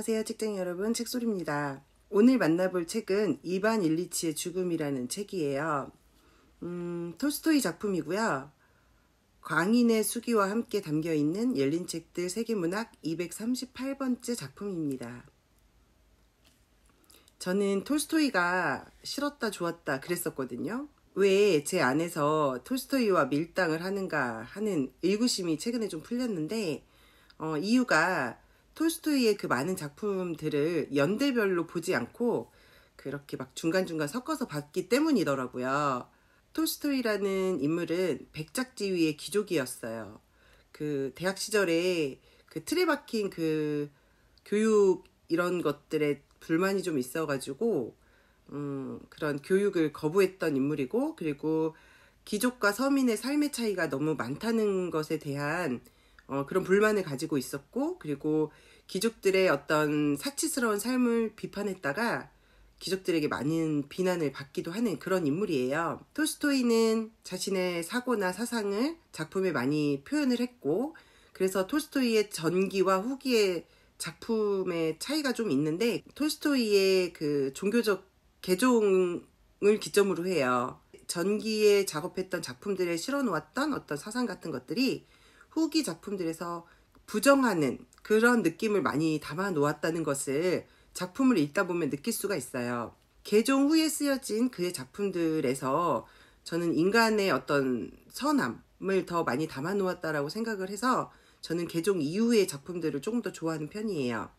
안녕하세요 직장 여러분, 책소리입니다. 오늘 만나볼 책은 이반 일리치의 죽음이라는 책이에요. 톨스토이 작품이고요. 광인의 수기와 함께 담겨있는 열린 책들 세계문학 238번째 작품입니다. 저는 톨스토이가 싫었다 좋았다 그랬었거든요. 왜 제 안에서 톨스토이와 밀당을 하는가 하는 의구심이 최근에 좀 풀렸는데 이유가 톨스토이의 그 많은 작품들을 연대별로 보지 않고 그렇게 막 중간중간 섞어서 봤기 때문이더라고요. 톨스토이라는 인물은 백작지위의 귀족이었어요. 그 대학 시절에 그 틀에 박힌 그 교육 이런 것들에 불만이 좀 있어가지고 그런 교육을 거부했던 인물이고, 그리고 귀족과 서민의 삶의 차이가 너무 많다는 것에 대한 그런 불만을 가지고 있었고, 그리고 귀족들의 어떤 사치스러운 삶을 비판했다가 귀족들에게 많은 비난을 받기도 하는 그런 인물이에요. 톨스토이는 자신의 사고나 사상을 작품에 많이 표현을 했고, 그래서 톨스토이의 전기와 후기의 작품의 차이가 좀 있는데, 톨스토이의 그 종교적 개종을 기점으로 해요. 전기에 작업했던 작품들에 실어놓았던 어떤 사상 같은 것들이 후기 작품들에서 부정하는 그런 느낌을 많이 담아 놓았다는 것을 작품을 읽다 보면 느낄 수가 있어요. 개종 후에 쓰여진 그의 작품들에서 저는 인간의 어떤 선함을 더 많이 담아 놓았다라고 생각을 해서 저는 개종 이후의 작품들을 조금 더 좋아하는 편이에요.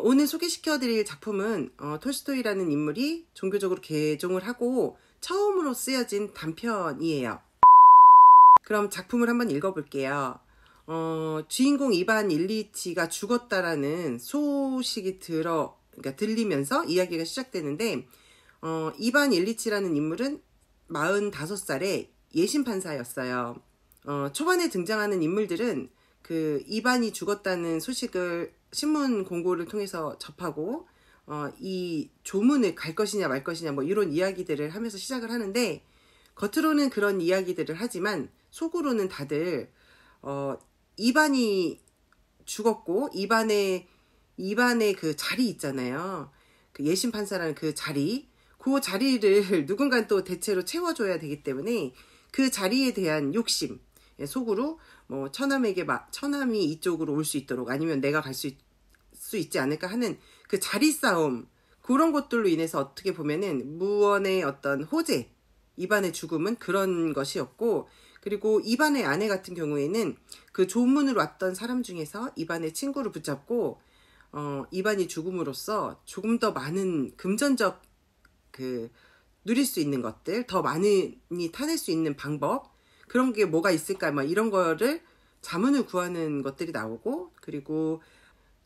오늘 소개시켜드릴 작품은 톨스토이라는 인물이 종교적으로 개종을 하고 처음으로 쓰여진 단편이에요. 그럼 작품을 한번 읽어볼게요. 주인공 이반 일리치가 죽었다라는 소식이 그러니까 들리면서 이야기가 시작되는데, 이반 일리치라는 인물은 45살의 예심판사였어요. 초반에 등장하는 인물들은 그 이반이 죽었다는 소식을 신문 공고를 통해서 접하고 이 조문을 갈 것이냐 말 것이냐 뭐 이런 이야기들을 하면서 시작을 하는데, 겉으로는 그런 이야기들을 하지만 속으로는 다들 이반이 죽었고 이반의 그 자리 있잖아요. 그 예심판사라는 그 자리를 누군가 또 대체로 채워줘야 되기 때문에 그 자리에 대한 욕심, 속으로 뭐 처남이 이쪽으로 올 수 있도록, 아니면 내가 갈 수 있지 않을까 하는 그 자리 싸움, 그런 것들로 인해서 어떻게 보면은 무언의 어떤 호재, 이반의 죽음은 그런 것이었고, 그리고 이반의 아내 같은 경우에는 그 조문으로 왔던 사람 중에서 이반의 친구를 붙잡고 이반이 죽음으로써 조금 더 많은 금전적 누릴 수 있는 것들, 더 많이 타낼 수 있는 방법, 그런 게 뭐가 있을까, 막 이런 거를 자문을 구하는 것들이 나오고, 그리고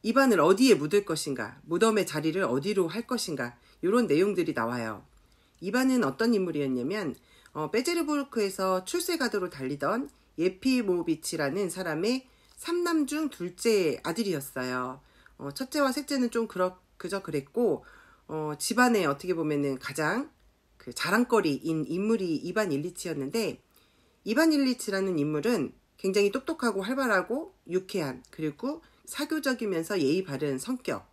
이반을 어디에 묻을 것인가, 무덤의 자리를 어디로 할 것인가, 이런 내용들이 나와요. 이반은 어떤 인물이었냐면 베제르부르크에서 출세가도로 달리던 예피모비치라는 사람의 3남 중 둘째 아들이었어요. 첫째와 셋째는 좀 그저 그랬고, 집안에 어떻게 보면은 가장 그 자랑거리인 인물이 이반 일리치였는데, 이반 일리치라는 인물은 굉장히 똑똑하고 활발하고 유쾌한, 그리고 사교적이면서 예의 바른 성격,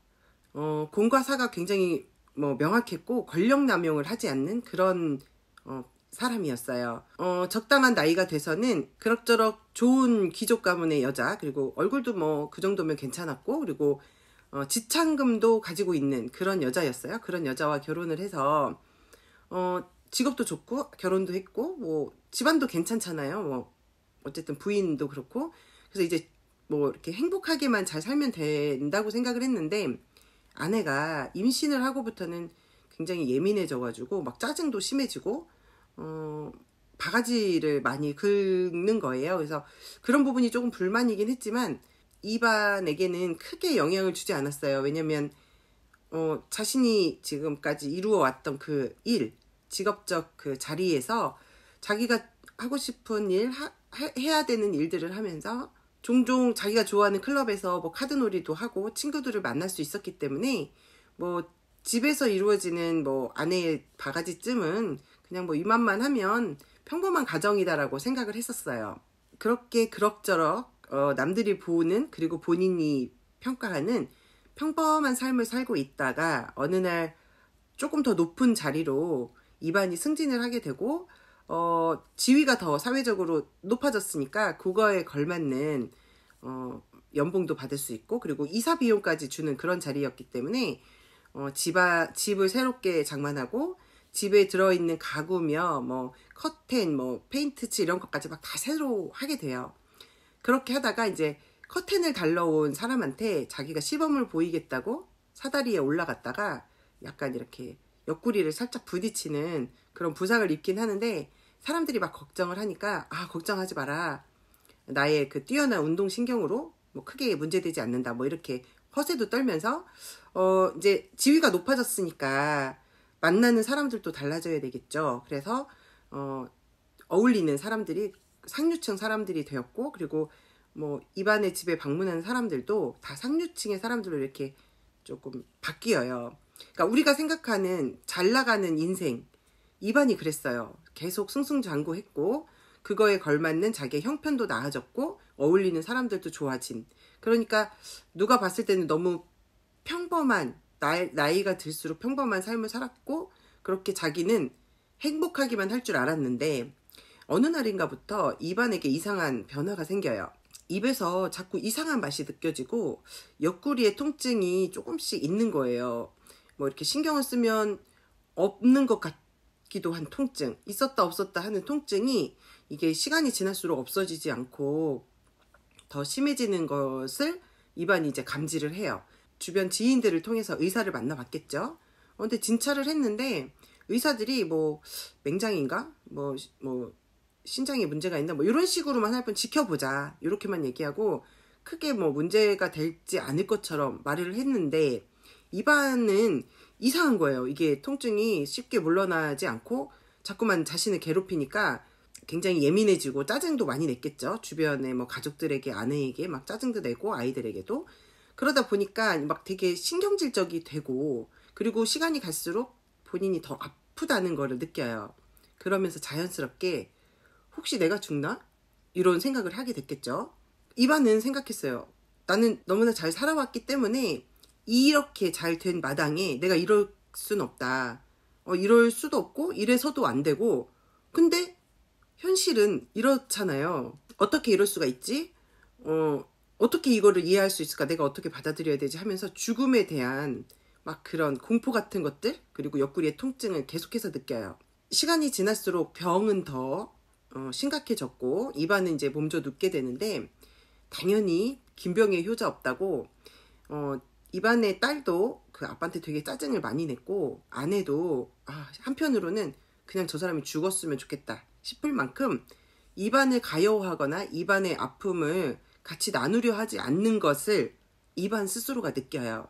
공과 사가 굉장히 명확했고 권력 남용을 하지 않는 그런 사람이었어요. 적당한 나이가 돼서는 그럭저럭 좋은 귀족 가문의 여자, 그리고 얼굴도 뭐 그 정도면 괜찮았고, 그리고 지창금도 가지고 있는 그런 여자였어요. 그런 여자와 결혼을 해서 직업도 좋고 결혼도 했고, 뭐 집안도 괜찮잖아요. 뭐 어쨌든 부인도 그렇고, 그래서 이제 뭐 이렇게 행복하게만 잘 살면 된다고 생각을 했는데, 아내가 임신을 하고부터는 굉장히 예민해져가지고 막 짜증도 심해지고 바가지를 많이 긁는 거예요. 그래서 그런 부분이 조금 불만이긴 했지만 이반에게는 크게 영향을 주지 않았어요. 왜냐면 자신이 지금까지 이루어왔던 그 직업적 그 자리에서 자기가 하고 싶은 일, 해야 되는 일들을 하면서 종종 자기가 좋아하는 클럽에서 뭐 카드놀이도 하고 친구들을 만날 수 있었기 때문에, 뭐 집에서 이루어지는 뭐 아내의 바가지쯤은 그냥 뭐 이만만 하면 평범한 가정이다라고 생각을 했었어요. 그렇게 그럭저럭 남들이 보는, 그리고 본인이 평가하는 평범한 삶을 살고 있다가 어느 날 조금 더 높은 자리로 이반이 승진을 하게 되고 지위가 더 사회적으로 높아졌으니까 그거에 걸맞는 연봉도 받을 수 있고, 그리고 이사 비용까지 주는 그런 자리였기 때문에 집을 새롭게 장만하고 집에 들어있는 가구며 뭐 커튼, 뭐 페인트칠 이런 것까지 막 다 새로 하게 돼요. 그렇게 하다가 이제 커튼을 달러 온 사람한테 자기가 시범을 보이겠다고 사다리에 올라갔다가 약간 이렇게 옆구리를 살짝 부딪히는 그런 부상을 입긴 하는데, 사람들이 막 걱정을 하니까 걱정하지 마라, 나의 그 뛰어난 운동신경으로 뭐 크게 문제되지 않는다, 뭐 이렇게 허세도 떨면서 이제 지위가 높아졌으니까 만나는 사람들도 달라져야 되겠죠. 그래서 어울리는 사람들이 상류층 사람들이 되었고, 그리고 뭐 이반의 집에 방문하는 사람들도 다 상류층의 사람들로 이렇게 조금 바뀌어요. 그러니까 우리가 생각하는 잘 나가는 인생, 이반이 그랬어요. 계속 승승장구했고 그거에 걸맞는 자기의 형편도 나아졌고 어울리는 사람들도 좋아진. 그러니까 누가 봤을 때는 너무 평범한, 나이가 들수록 평범한 삶을 살았고 그렇게 자기는 행복하기만 할 줄 알았는데, 어느 날인가부터 이반에게 이상한 변화가 생겨요. 입에서 자꾸 이상한 맛이 느껴지고 옆구리에 통증이 조금씩 있는 거예요. 뭐 이렇게 신경을 쓰면 없는 것 같기도 한 통증, 있었다 없었다 하는 통증이 이게 시간이 지날수록 없어지지 않고 더 심해지는 것을 이반이 이제 감지를 해요. 주변 지인들을 통해서 의사를 만나봤겠죠. 근데 진찰을 했는데 의사들이 뭐 맹장인가 뭐 신장에 문제가 있나 뭐 이런 식으로만 할 뿐 지켜보자 이렇게만 얘기하고 크게 뭐 문제가 되지 않을 것처럼 말을 했는데, 이반은 이상한 거예요. 이게 통증이 쉽게 물러나지 않고 자꾸만 자신을 괴롭히니까 굉장히 예민해지고 짜증도 많이 냈겠죠. 주변에 뭐 가족들에게, 아내에게 막 짜증도 내고 아이들에게도. 그러다 보니까 막 되게 신경질적이 되고, 그리고 시간이 갈수록 본인이 더 아프다는 거를 느껴요. 그러면서 자연스럽게 혹시 내가 죽나? 이런 생각을 하게 됐겠죠. 이반은 생각했어요. 나는 너무나 잘 살아왔기 때문에 이렇게 잘 된 마당에 내가 이럴 순 없다. 이럴 수도 없고 이래서도 안 되고, 근데 현실은 이렇잖아요. 어떻게 이럴 수가 있지? 어떻게 이거를 이해할 수 있을까? 내가 어떻게 받아들여야 되지? 하면서 죽음에 대한 막 그런 공포 같은 것들, 그리고 옆구리의 통증을 계속해서 느껴요. 시간이 지날수록 병은 더 심각해졌고 이반은 이제 몸져 눕게 되는데, 당연히 김병에 효자 없다고 이반의 딸도 그 아빠한테 되게 짜증을 많이 냈고, 아내도 한편으로는 그냥 저 사람이 죽었으면 좋겠다 싶을 만큼 이반을 가여워하거나 이반의 아픔을 같이 나누려 하지 않는 것을 이반 스스로가 느껴요.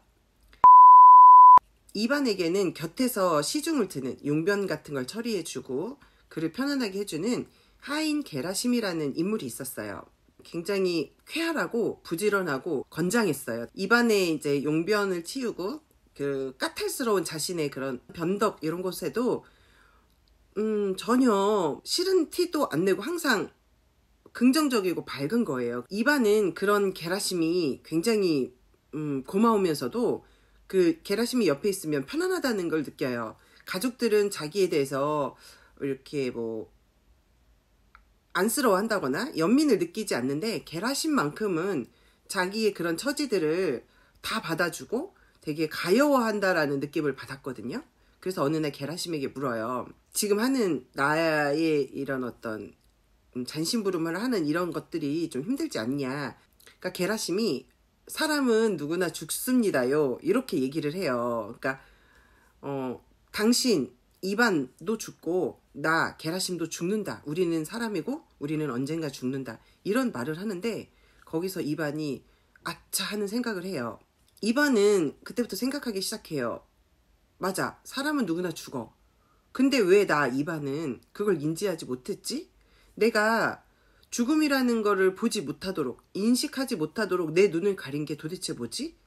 이반에게는 곁에서 시중을 트는 용변 같은 걸 처리해주고 그를 편안하게 해주는 하인 게라심이라는 인물이 있었어요. 굉장히 쾌활하고 부지런하고 건장했어요. 이반의 이제 용변을 치우고 그 까탈스러운 자신의 그런 변덕 이런 곳에도 전혀 싫은 티도 안 내고 항상 긍정적이고 밝은 거예요. 이반은 그런 게라심이 굉장히 고마우면서도 그 게라심이 옆에 있으면 편안하다는 걸 느껴요. 가족들은 자기에 대해서 이렇게 뭐 안쓰러워한다거나 연민을 느끼지 않는데, 게라심만큼은 자기의 그런 처지들을 다 받아주고 되게 가여워한다라는 느낌을 받았거든요. 그래서 어느 날 게라심에게 물어요. 지금 하는 나의 이런 어떤 잔심부름을 하는 이런 것들이 좀 힘들지 않냐. 그러니까 게라심이 사람은 누구나 죽습니다요, 이렇게 얘기를 해요. 그러니까 당신 이반도 죽고 나 게라심도 죽는다. 우리는 사람이고 우리는 언젠가 죽는다. 이런 말을 하는데, 거기서 이반이 아차 하는 생각을 해요. 이반은 그때부터 생각하기 시작해요. 맞아, 사람은 누구나 죽어. 근데 왜 나 이반은 그걸 인지하지 못했지? 내가 죽음이라는 거를 보지 못하도록, 인식하지 못하도록 내 눈을 가린 게 도대체 뭐지?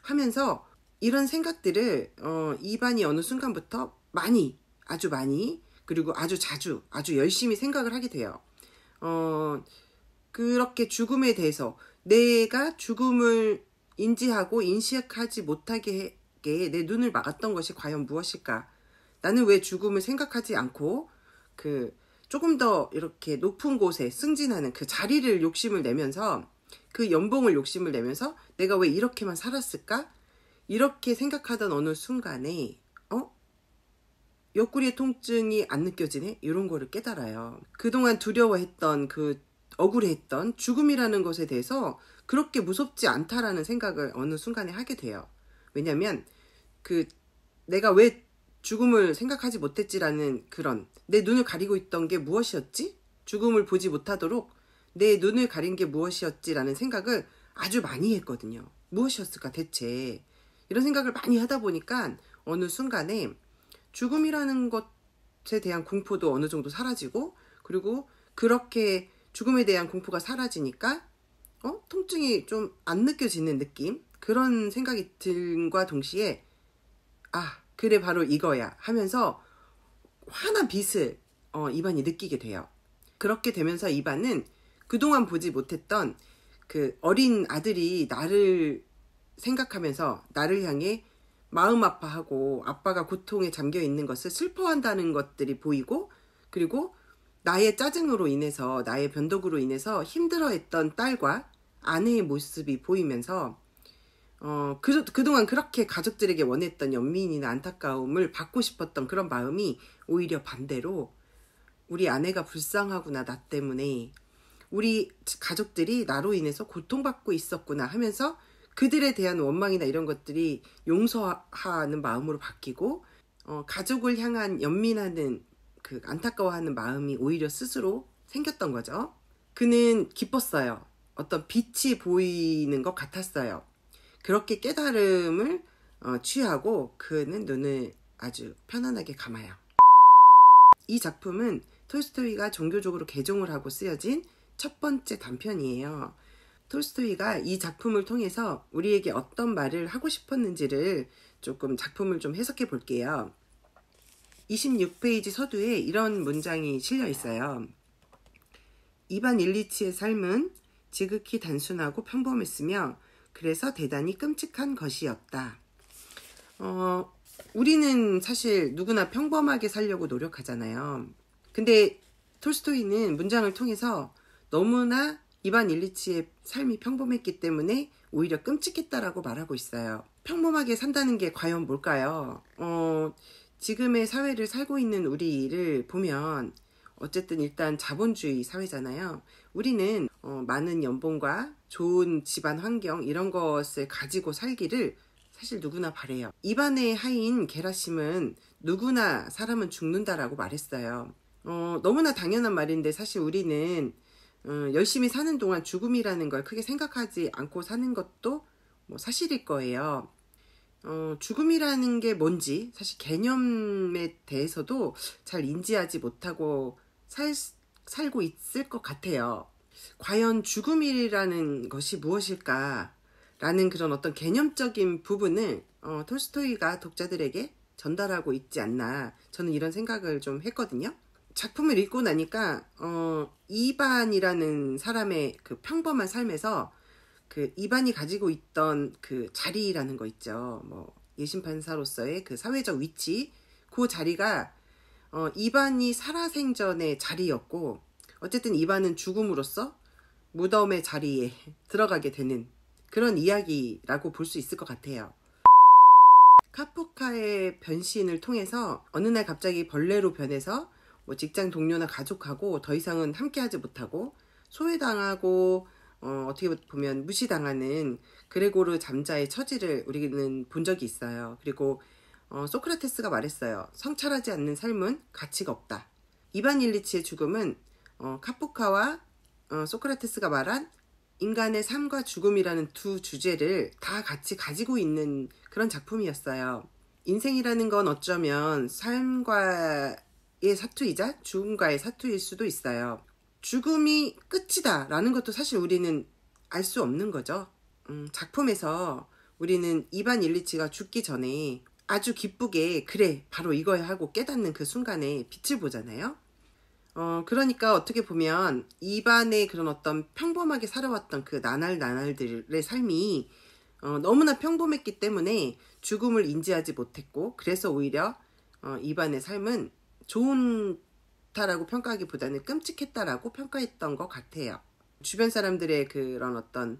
하면서 이런 생각들을 이반이 어느 순간부터 많이, 아주 많이, 그리고 아주 자주, 아주 열심히 생각을 하게 돼요. 그렇게 죽음에 대해서, 내가 죽음을 인지하고 인식하지 못하게 내 눈을 막았던 것이 과연 무엇일까? 나는 왜 죽음을 생각하지 않고 조금 더 이렇게 높은 곳에 승진하는 그 자리를 욕심을 내면서, 그 연봉을 욕심을 내면서 내가 왜 이렇게만 살았을까? 이렇게 생각하던 어느 순간에 옆구리의 통증이 안 느껴지네? 이런 거를 깨달아요. 그동안 두려워했던, 억울해했던 죽음이라는 것에 대해서 그렇게 무섭지 않다라는 생각을 어느 순간에 하게 돼요. 왜냐면 내가 왜 죽음을 생각하지 못했지라는 내 눈을 가리고 있던 게 무엇이었지? 죽음을 보지 못하도록 내 눈을 가린 게 무엇이었지라는 생각을 아주 많이 했거든요. 무엇이었을까 대체? 이런 생각을 많이 하다 보니까 어느 순간에 죽음이라는 것에 대한 공포도 어느 정도 사라지고, 그리고 그렇게 죽음에 대한 공포가 사라지니까 통증이 좀 안 느껴지는 느낌? 그런 생각이 든과 동시에 그래 바로 이거야 하면서 환한 빛을 이반이 느끼게 돼요. 그렇게 되면서 이반은 그동안 보지 못했던 그 어린 아들이 나를 생각하면서 나를 향해 마음 아파하고 아빠가 고통에 잠겨 있는 것을 슬퍼한다는 것들이 보이고, 그리고 나의 짜증으로 인해서, 나의 변덕으로 인해서 힘들어했던 딸과 아내의 모습이 보이면서 그동안 그렇게 가족들에게 원했던 연민이나 안타까움을 받고 싶었던 그런 마음이 오히려 반대로 우리 아내가 불쌍하구나, 나 때문에 우리 가족들이 나로 인해서 고통받고 있었구나 하면서 그들에 대한 원망이나 이런 것들이 용서하는 마음으로 바뀌고, 가족을 향한 연민하는 안타까워하는 마음이 오히려 스스로 생겼던 거죠. 그는 기뻤어요. 어떤 빛이 보이는 것 같았어요. 그렇게 깨달음을 취하고 그는 눈을 아주 편안하게 감아요. 이 작품은 톨스토이가 종교적으로 개종을 하고 쓰여진 첫 번째 단편이에요. 톨스토이가 이 작품을 통해서 우리에게 어떤 말을 하고 싶었는지를 조금 작품을 좀 해석해 볼게요. 26페이지 서두에 이런 문장이 실려 있어요. 이반 일리치의 삶은 지극히 단순하고 평범했으며 그래서 대단히 끔찍한 것이었다. 우리는 사실 누구나 평범하게 살려고 노력하잖아요. 근데 톨스토이는 문장을 통해서 너무나 이반 일리치의 삶이 평범했기 때문에 오히려 끔찍했다라고 말하고 있어요. 평범하게 산다는 게 과연 뭘까요? 지금의 사회를 살고 있는 우리를 보면 어쨌든 일단 자본주의 사회잖아요. 우리는 많은 연봉과 좋은 집안 환경 이런 것을 가지고 살기를 사실 누구나 바래요. 이반의 하인 게라심은 누구나 사람은 죽는다라고 말했어요. 너무나 당연한 말인데 사실 우리는 열심히 사는 동안 죽음이라는 걸 크게 생각하지 않고 사는 것도 뭐 사실일 거예요. 죽음이라는 게 뭔지 사실 개념에 대해서도 잘 인지하지 못하고 살고 있을 것 같아요. 과연 죽음이라는 것이 무엇일까? 라는 그런 어떤 개념적인 부분을 톨스토이가 독자들에게 전달하고 있지 않나, 저는 이런 생각을 좀 했거든요. 작품을 읽고 나니까 이반이라는 사람의 그 평범한 삶에서 그 이반이 가지고 있던 그 자리라는 거 있죠. 뭐 예심판사로서의 그 사회적 위치, 그 자리가 이반이 살아생전의 자리였고, 어쨌든 이반은 죽음으로써 무덤의 자리에 들어가게 되는 그런 이야기라고 볼 수 있을 것 같아요. 카프카의 변신을 통해서 어느 날 갑자기 벌레로 변해서 뭐 직장 동료나 가족하고 더 이상은 함께하지 못하고 소외당하고 어떻게 보면 무시당하는 그레고르 잠자의 처지를 우리는 본 적이 있어요. 그리고 소크라테스가 말했어요. 성찰하지 않는 삶은 가치가 없다. 이반 일리치의 죽음은 카프카와 소크라테스가 말한 인간의 삶과 죽음이라는 두 주제를 다 같이 가지고 있는 그런 작품이었어요. 인생이라는 건 어쩌면 삶과의 사투이자 죽음과의 사투일 수도 있어요. 죽음이 끝이다 라는 것도 사실 우리는 알 수 없는 거죠. 작품에서 우리는 이반 일리치가 죽기 전에 아주 기쁘게 그래 바로 이거야 하고 깨닫는 그 순간에 빛을 보잖아요. 그러니까 어떻게 보면 이반의 그런 어떤 평범하게 살아왔던 그 나날들의 삶이 너무나 평범했기 때문에 죽음을 인지하지 못했고, 그래서 오히려 이반의 삶은 좋다라고 평가하기보다는 끔찍했다라고 평가했던 것 같아요. 주변 사람들의 그런 어떤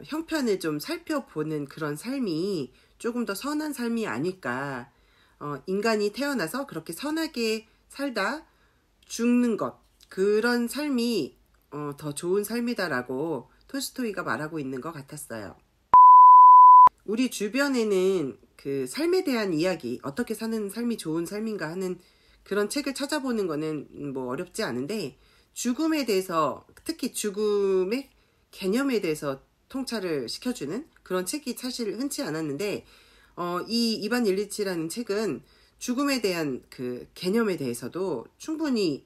형편을 좀 살펴보는 그런 삶이 조금 더 선한 삶이 아닐까. 인간이 태어나서 그렇게 선하게 살다 죽는 것, 그런 삶이 더 좋은 삶이다라고 톨스토이가 말하고 있는 것 같았어요. 우리 주변에는 그 삶에 대한 이야기, 어떻게 사는 삶이 좋은 삶인가 하는 그런 책을 찾아보는 거는 뭐 어렵지 않은데, 죽음에 대해서, 특히 죽음의 개념에 대해서 통찰을 시켜주는 그런 책이 사실 흔치 않았는데, 이 이반 일리치라는 책은 죽음에 대한 그 개념에 대해서도 충분히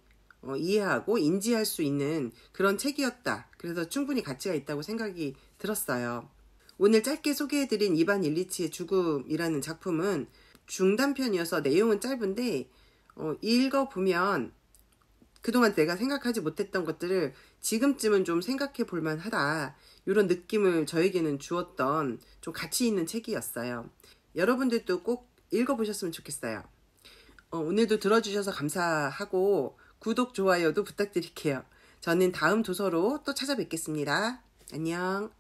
이해하고 인지할 수 있는 그런 책이었다. 그래서 충분히 가치가 있다고 생각이 들었어요. 오늘 짧게 소개해드린 이반 일리치의 죽음이라는 작품은 중단편이어서 내용은 짧은데 읽어보면 그동안 내가 생각하지 못했던 것들을 지금쯤은 좀 생각해 볼만 하다, 이런 느낌을 저에게는 주었던 좀 가치 있는 책이었어요. 여러분들도 꼭 읽어보셨으면 좋겠어요. 오늘도 들어주셔서 감사하고 구독, 좋아요도 부탁드릴게요. 저는 다음 도서로 또 찾아뵙겠습니다. 안녕.